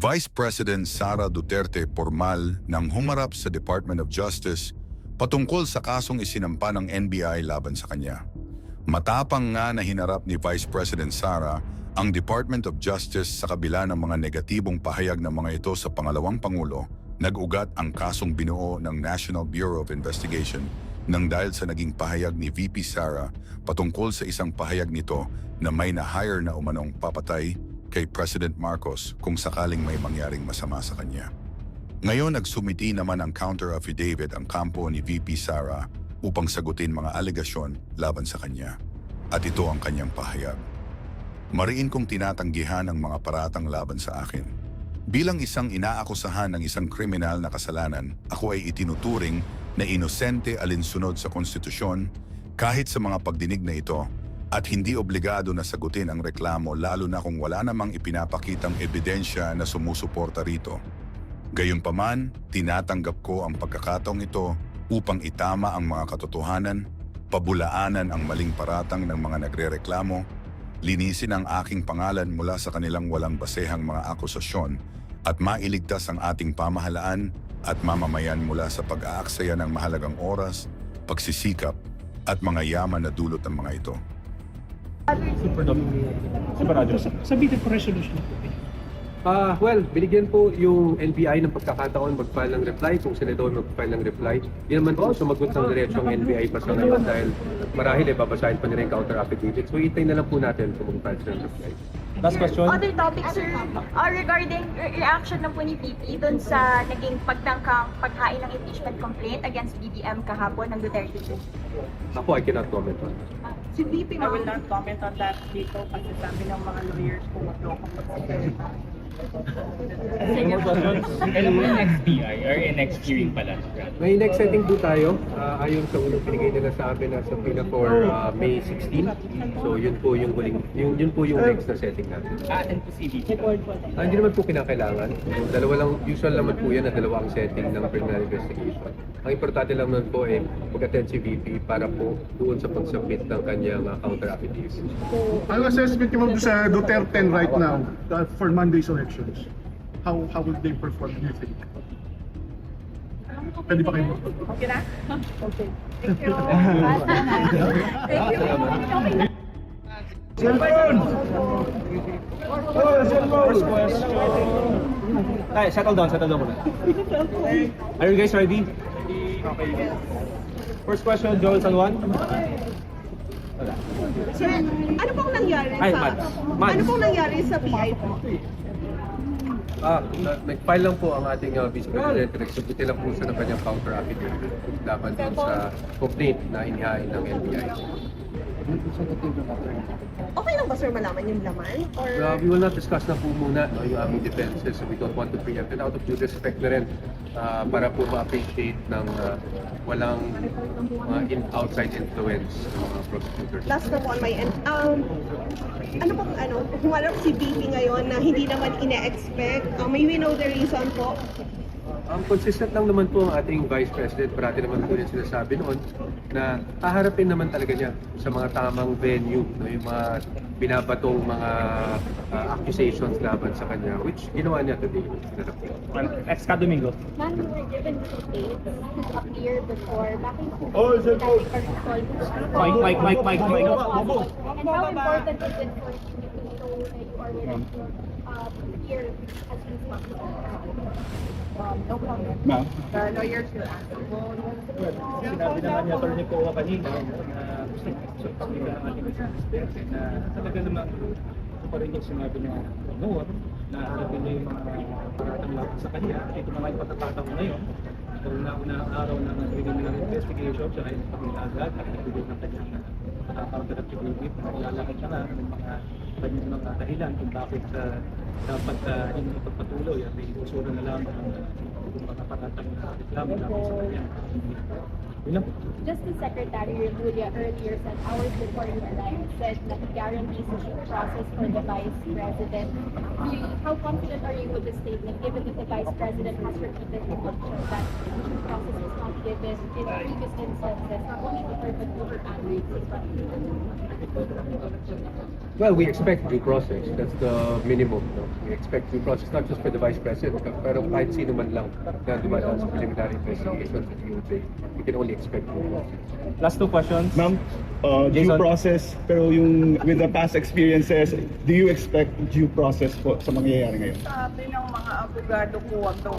Vice President Sara Duterte formal nang humarap sa Department of Justice patungkol sa kasong isinampa ng NBI laban sa kanya. Matapang nga na hinarap ni Vice President Sara ang Department of Justice sa kabila ng mga negatibong pahayag ng mga ito sa pangalawang Pangulo, nag-ugat ang kasong binuo ng National Bureau of Investigation nang dahil sa naging pahayag ni VP Sara patungkol sa isang pahayag nito na may na-hire na umanong papatay kay President Marcos kung sakaling may mangyaring masama sa kanya. Ngayon nagsumiti naman ang counter-affidavit ang kampo ni VP Sara upang sagutin mga alegasyon laban sa kanya. At ito ang kanyang pahayag. Mariin kong tinatanggihan ang mga paratang laban sa akin. Bilang isang inaakusahan ng isang kriminal na kasalanan, ako ay itinuturing na inosente alinsunod sa konstitusyon kahit sa mga pagdinig na ito at hindi obligado na sagutin ang reklamo lalo na kung wala namang ipinapakitang ebidensya na sumusuporta rito. Gayunpaman, tinatanggap ko ang pagkakataong ito upang itama ang mga katotohanan, pabulaanan ang maling paratang ng mga nagrereklamo, linisin ang aking pangalan mula sa kanilang walang basehang mga akusasyon at mailigtas ang ating pamahalaan at mamamayan mula sa pag-aaksaya ng mahalagang oras, pagsisikap at mga yaman na dulot ng mga ito. Submitted for resolution. Well, binigyan po yung NBI ng pagkakataon mag-file ng reply kung senador mag-file ng reply. Di naman po sumagot ng diretso ang NBI pa sa ngayon dahil marahil babasahin pa nila yung counter-affidavit. So itay na lang po natin kung mag-file ng reply. Last question. Other topics, sir, regarding reaction na po ni PP dun sa naging pagtangkang paghain ng impeachment complaint against BBM kahapon ng Duterte. Ako, I cannot comment on that. Si BP, I will not comment on that dito kasi sabi ng mga lawyers kung magloko po sa More questions? Kailan mo yung next BI or next hearing pala? May next setting po tayo. Ayon sa unang pinigay nila sa amin na sa PINA for May 16. So yun po yung huling, yun po yung next na setting natin. Attend po si VP. Hindi naman po kinakailangan. Dalawa lang, usual naman po yan na dalawa ang setting ng criminal investigation. Ang importante lang naman po ay mag-attend si VP para po doon sa pag-submit ng kanyang counter-affidavit. Ano assessment niyo ma'am sa Duterte right now for Monday's elections? How will they perform, do you think? Pwede pa kayo? Okay na? Okay. Thank you. Thank you. Cellphone! First question. Ay, settle down muna. Are you guys ready? Okay. First question, Joel San Juan. Sir, ano pong nangyari Ay, sa Mads. ano pong nangyari sa PI po? Nag-file lang po ang ating Vice President. Nagsubmit lang po siya ng kanyang counter-affidavit laban dun sa complaint na inihain ng NBI. Okay lang ba sir malaman yung laman? Or We will not discuss na po muna yung aming defenses, so we don't want to preempt it out of due respect na rin para po ma-appreciate ng walang outside influence ng mga prosecutors. last na po on my end, ano pong humarap si BP ngayon na hindi naman ine-expect? May we know the reason po? Consistent lang naman po ang ating Vice President. Parati naman po yung sinasabi noon na haharapin naman talaga niya sa mga tamang venue, no, yung mga binabatong mga accusations laban sa kanya, which ginawa niya today. Next Domingo. Ma'am, we were given dates to appear before. Bakit po? Oh, is it both? Mike. Mike. And how important is it for you to show that you are willing to appear as soon as possible? No comment. The lawyers will answer. Sinabi naman niya Atty. Coa kanina na gusto explain ang ating presidente na talaga naman ito pa rin yung sinabi niya noon na harapin niya yung mga paratang laban sa kanya. Ito naman yung patatatang ngayon. Ito na unang araw ng criminal investigation siya ay pag-agad at nagbigay ng kanyang counter-affidavit. Nalalakad siya nga ng mga kanyang mga dahilan kung bakit dapat hindi pagpatuloy at isusura na lamang ang mga paratang reklamo namin sa kanya. Yun lang po. Just the Secretary Remulla earlier said hours before you arrived said that he guarantees the due process for the Vice President. How confident are you with this statement, given that the Vice President has repeatedly mentioned that due process was not given in previous instances, not only to her but to her allies as well? Well, we expect due process. That's the minimum. No? We expect due process not just for the Vice President, pero kahit sino man lang na dumadaan sa preliminary investigation sa DOJ. We can only expect due process. Last two questions. Ma'am, due Jason. process, pero yung with the past experiences, do you expect due process po sa mangyayari ngayon? Sabi ng mga abogado ko, wag daw